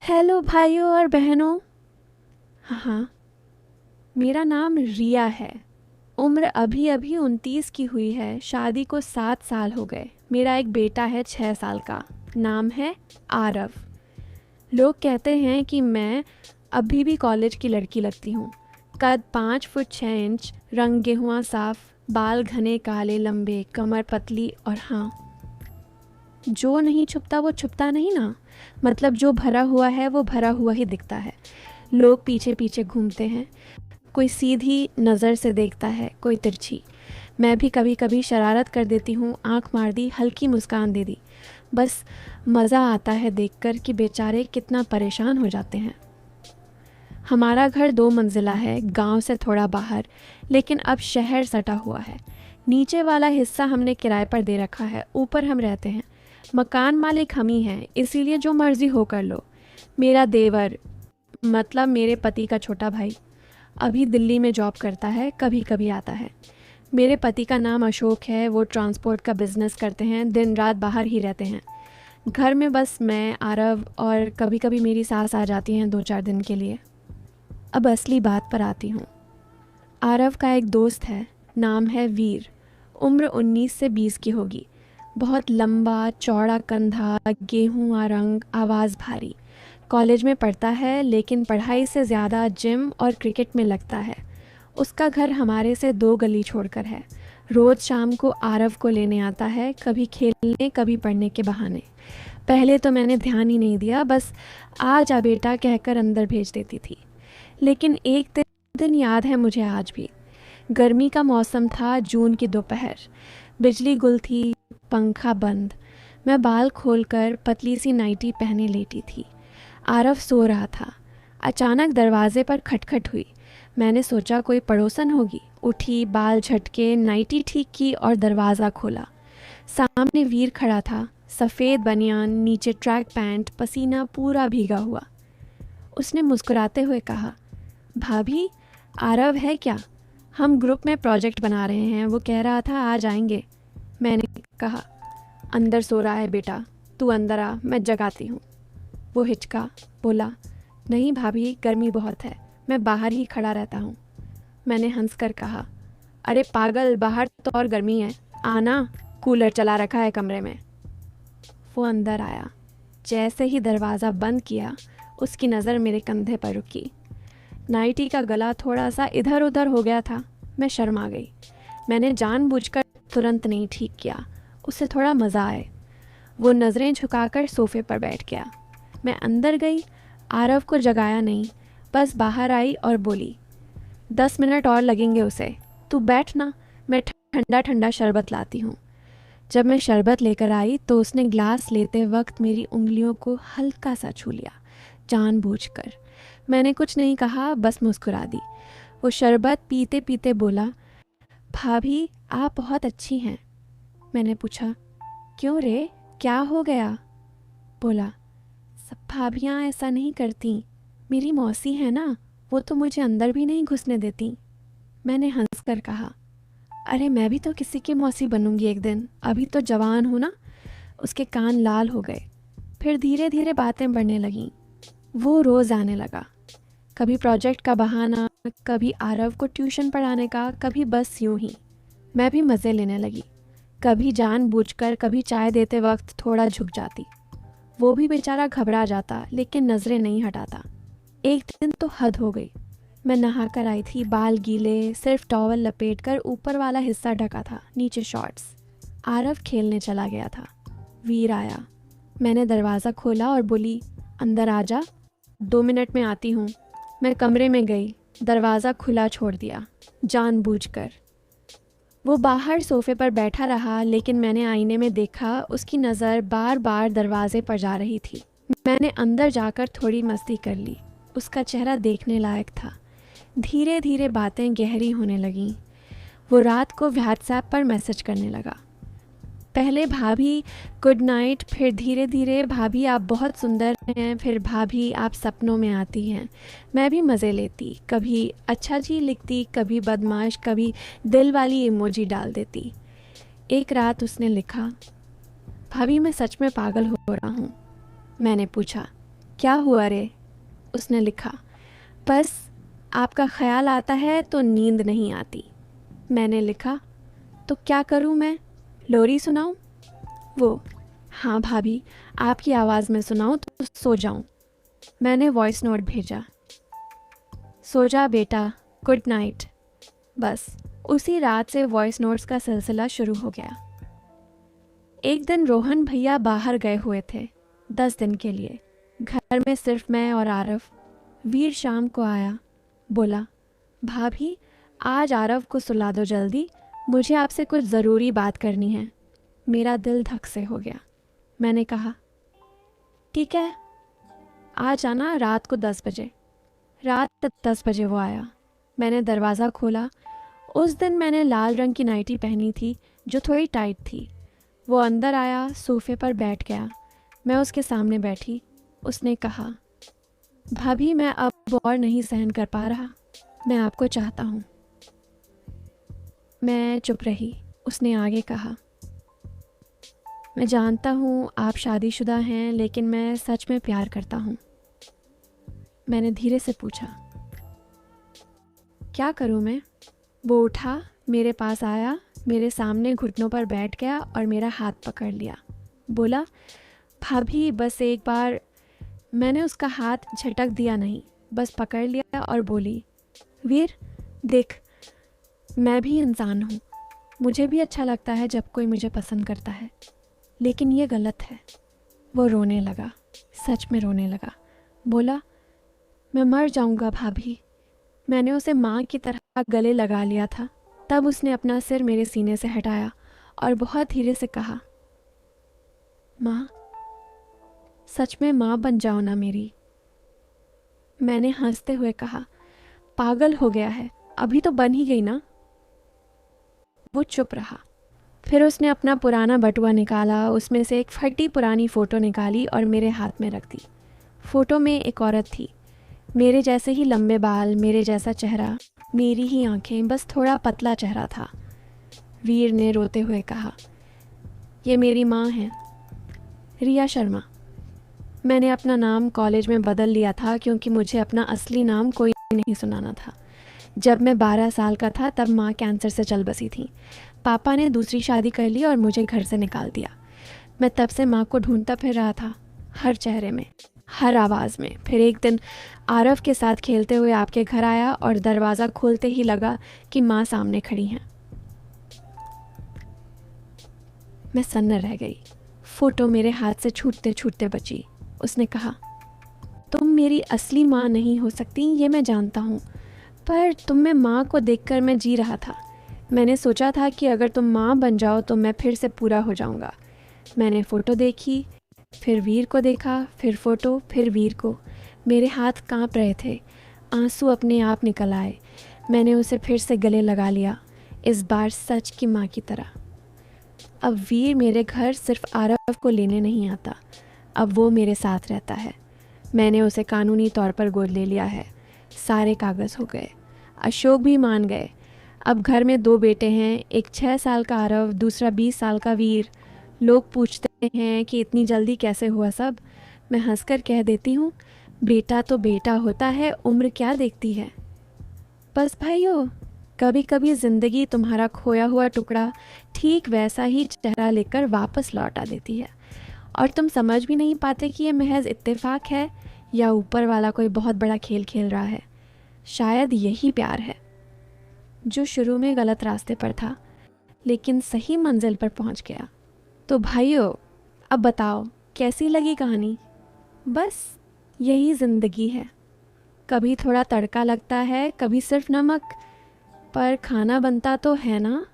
Hello भाइयों और बहनों। हाँ, मेरा नाम रिया है। उम्र अभी अभी 29 की हुई है। शादी को 7 साल हो गए। मेरा एक बेटा है 6 साल का। नाम है आरव। लोग कहते हैं कि मैं अभी भी कॉलेज की लड़की लगती हूँ। कद 5 फुट 6 इंच, रंग गेहुआ साफ, बाल घने काले लंबे, कमर पतली और हाँ, जो नहीं छुपता वो छुपता नहीं ना। मतलब जो भरा हुआ है वो भरा हुआ ही दिखता है। लोग पीछे पीछे घूमते हैं, कोई सीधी नज़र से देखता है, कोई तिरछी। मैं भी कभी कभी शरारत कर देती हूँ, आंख मार दी, हल्की मुस्कान दे दी। बस मज़ा आता है देखकर कि बेचारे कितना परेशान हो जाते हैं। हमारा घर 2 मंजिला है, गांव से थोड़ा बाहर, लेकिन अब शहर सटा हुआ है। नीचे वाला हिस्सा हमने किराए पर दे रखा है, ऊपर हम रहते हैं। मकान मालिक हम ही हैं, इसीलिए जो मर्ज़ी हो कर लो। मेरा देवर, मतलब मेरे पति का छोटा भाई, अभी दिल्ली में जॉब करता है, कभी कभी आता है। मेरे पति का नाम अशोक है, वो ट्रांसपोर्ट का बिज़नेस करते हैं, दिन रात बाहर ही रहते हैं। घर में बस मैं, आरव और कभी कभी मेरी सास आ जाती हैं 2-4 दिन के लिए। अब असली बात पर आती हूँ। आरव का एक दोस्त है, नाम है वीर। उम्र 19 से 20 की होगी। बहुत लंबा चौड़ा कंधा, गेहूँ रंग, आवाज़ भारी। कॉलेज में पढ़ता है, लेकिन पढ़ाई से ज़्यादा जिम और क्रिकेट में लगता है। उसका घर हमारे से 2 गली छोड़कर है। रोज़ शाम को आरव को लेने आता है, कभी खेलने कभी पढ़ने के बहाने। पहले तो मैंने ध्यान ही नहीं दिया, बस आ जा बेटा कहकर अंदर भेज देती थी। लेकिन एक दिन याद है मुझे आज भी। गर्मी का मौसम था, जून की दोपहर। बिजली गुल थी, पंखा बंद। मैं बाल खोलकर पतली सी नाइटी पहने लेटी थी। आरव सो रहा था। अचानक दरवाजे पर खटखट हुई। मैंने सोचा कोई पड़ोसन होगी। उठी, बाल झटके, नाइटी ठीक की और दरवाज़ा खोला। सामने वीर खड़ा था, सफ़ेद बनियान, नीचे ट्रैक पैंट, पसीना पूरा भीगा हुआ। उसने मुस्कुराते हुए कहा, भाभी, आरव है क्या? हम ग्रुप में प्रोजेक्ट बना रहे हैं, वो कह रहा था आ जाएंगे। मैंने कहा, अंदर सो रहा है बेटा, तू अंदर आ, मैं जगाती हूँ। वो हिचका, बोला, नहीं भाभी, गर्मी बहुत है, मैं बाहर ही खड़ा रहता हूँ। मैंने हंसकर कहा, अरे पागल, बाहर तो और गर्मी है, आना, कूलर चला रखा है कमरे में। वो अंदर आया। जैसे ही दरवाज़ा बंद किया, उसकी नज़र मेरे कंधे पर रुकी। नाइटी का गला थोड़ा सा इधर उधर हो गया था। मैं शर्मा गई। मैंने जानबूझकर तुरंत नहीं ठीक किया, उससे थोड़ा मज़ा आए। वो नज़रें झुकाकर सोफ़े पर बैठ गया। मैं अंदर गई, आरव को जगाया नहीं, बस बाहर आई और बोली, 10 मिनट और लगेंगे उसे, तू बैठ ना, मैं ठंडा ठंडा शरबत लाती हूँ। जब मैं शरबत लेकर आई तो उसने ग्लास लेते वक्त मेरी उंगलियों को हल्का सा छू लिया, जानबूझकर। मैंने कुछ नहीं कहा, बस मुस्कुरा दी। वो शरबत पीते पीते बोला, भाभी, आप बहुत अच्छी हैं। मैंने पूछा, क्यों रे, क्या हो गया? बोला, सब भाभियाँ ऐसा नहीं करती, मेरी मौसी है ना, वो तो मुझे अंदर भी नहीं घुसने देती। मैंने हंसकर कहा, अरे मैं भी तो किसी की मौसी बनूंगी एक दिन, अभी तो जवान हूँ ना। उसके कान लाल हो गए। फिर धीरे धीरे बातें बढ़ने लगीं। वो रोज़ आने लगा, कभी प्रोजेक्ट का बहाना, कभी आरव को ट्यूशन पढ़ाने का, कभी बस यूं ही। मैं भी मज़े लेने लगी, कभी जानबूझकर, कभी चाय देते वक्त थोड़ा झुक जाती। वो भी बेचारा घबरा जाता, लेकिन नज़रें नहीं हटाता। एक दिन तो हद हो गई। मैं नहा कर आई थी, बाल गीले, सिर्फ टॉवल लपेट कर ऊपर वाला हिस्सा ढका था, नीचे शॉर्ट्स। आरव खेलने चला गया था। वीर आया। मैंने दरवाज़ा खोला और बोली, अंदर आ जा, 2 मिनट में आती हूँ। मैं कमरे में गई, दरवाज़ा खुला छोड़ दिया, जानबूझकर। वो बाहर सोफे पर बैठा रहा, लेकिन मैंने आईने में देखा, उसकी नज़र बार बार दरवाजे पर जा रही थी। मैंने अंदर जाकर थोड़ी मस्ती कर ली। उसका चेहरा देखने लायक था। धीरे धीरे बातें गहरी होने लगीं। वो रात को व्हाट्सएप पर मैसेज करने लगा। पहले भाभी गुड नाइट, फिर धीरे धीरे भाभी आप बहुत सुंदर हैं, फिर भाभी आप सपनों में आती हैं। मैं भी मज़े लेती, कभी अच्छा जी लिखती, कभी बदमाश, कभी दिल वाली इमोजी डाल देती। एक रात उसने लिखा, भाभी मैं सच में पागल हो रहा हूँ। मैंने पूछा, क्या हुआ रे? उसने लिखा, बस आपका ख्याल आता है तो नींद नहीं आती। मैंने लिखा, तो क्या करूं मैं, लोरी सुनाऊं? वो, हाँ भाभी, आपकी आवाज़ में सुनाऊं तो सो जाऊं। मैंने वॉइस नोट भेजा, सो जा बेटा, गुड नाइट। बस उसी रात से वॉइस नोट्स का सिलसिला शुरू हो गया। एक दिन रोहन भैया बाहर गए हुए थे 10 दिन के लिए। घर में सिर्फ मैं और आरव। वीर शाम को आया, बोला, भाभी आज आरव को सुला दो जल्दी, मुझे आपसे कुछ ज़रूरी बात करनी है। मेरा दिल धक से हो गया। मैंने कहा, ठीक है, आज आना रात को 10 बजे। रात 10 बजे वो आया। मैंने दरवाज़ा खोला। उस दिन मैंने लाल रंग की नाइटी पहनी थी जो थोड़ी टाइट थी। वो अंदर आया, सोफे पर बैठ गया। मैं उसके सामने बैठी। उसने कहा, भाभी मैं अब और नहीं सहन कर पा रहा, मैं आपको चाहता हूँ। मैं चुप रही। उसने आगे कहा, मैं जानता हूँ आप शादीशुदा हैं, लेकिन मैं सच में प्यार करता हूँ। मैंने धीरे से पूछा, क्या करूँ मैं? वो उठा, मेरे पास आया, मेरे सामने घुटनों पर बैठ गया और मेरा हाथ पकड़ लिया। बोला, भाभी बस एक बार। मैंने उसका हाथ झटक दिया नहीं, बस पकड़ लिया और बोली, वीर देख, मैं भी इंसान हूँ, मुझे भी अच्छा लगता है जब कोई मुझे पसंद करता है, लेकिन ये गलत है। वो रोने लगा, सच में रोने लगा। बोला, मैं मर जाऊँगा भाभी। मैंने उसे माँ की तरह गले लगा लिया था। तब उसने अपना सिर मेरे सीने से हटाया और बहुत धीरे से कहा, माँ, सच में माँ बन जाओ ना मेरी। मैंने हंसते हुए कहा, पागल हो गया है, अभी तो बन ही गई ना। वो चुप रहा। फिर उसने अपना पुराना बटुआ निकाला, उसमें से एक फटी पुरानी फ़ोटो निकाली और मेरे हाथ में रख दी। फ़ोटो में एक औरत थी, मेरे जैसे ही लंबे बाल, मेरे जैसा चेहरा, मेरी ही आंखें, बस थोड़ा पतला चेहरा था। वीर ने रोते हुए कहा, ये मेरी माँ है, रिया शर्मा। मैंने अपना नाम कॉलेज में बदल लिया था क्योंकि मुझे अपना असली नाम कोई नहीं सुनाना था। जब मैं 12 साल का था तब माँ कैंसर से चल बसी थी। पापा ने दूसरी शादी कर ली और मुझे घर से निकाल दिया। मैं तब से माँ को ढूंढता फिर रहा था, हर चेहरे में, हर आवाज़ में। फिर एक दिन आरव के साथ खेलते हुए आपके घर आया और दरवाज़ा खोलते ही लगा कि माँ सामने खड़ी हैं। मैं सन्न रह गई। फ़ोटो मेरे हाथ से छूटते छूटते बची। उसने कहा, तुम मेरी असली माँ नहीं हो सकती, ये मैं जानता हूँ, पर तुम में माँ को देखकर मैं जी रहा था। मैंने सोचा था कि अगर तुम माँ बन जाओ तो मैं फिर से पूरा हो जाऊँगा। मैंने फ़ोटो देखी, फिर वीर को देखा, फिर फ़ोटो, फिर वीर को। मेरे हाथ कांप रहे थे, आंसू अपने आप निकल आए। मैंने उसे फिर से गले लगा लिया, इस बार सच की माँ की तरह। अब वीर मेरे घर सिर्फ आरव को लेने नहीं आता, अब वो मेरे साथ रहता है। मैंने उसे कानूनी तौर पर गोद ले लिया है। सारे कागज़ हो गए, अशोक भी मान गए। अब घर में 2 बेटे हैं, एक 6 साल का आरव, दूसरा 20 साल का वीर। लोग पूछते हैं कि इतनी जल्दी कैसे हुआ सब। मैं हंसकर कह देती हूँ, बेटा तो बेटा होता है, उम्र क्या देखती है। बस भाइयों, कभी कभी ज़िंदगी तुम्हारा खोया हुआ टुकड़ा ठीक वैसा ही चेहरा लेकर वापस लौटा देती है, और तुम समझ भी नहीं पाते कि ये महज इत्तेफाक है या ऊपर वाला कोई बहुत बड़ा खेल खेल रहा है। शायद यही प्यार है, जो शुरू में गलत रास्ते पर था लेकिन सही मंजिल पर पहुंच गया। तो भाइयों, अब बताओ कैसी लगी कहानी? बस यही ज़िंदगी है, कभी थोड़ा तड़का लगता है, कभी सिर्फ नमक, पर खाना बनता तो है ना।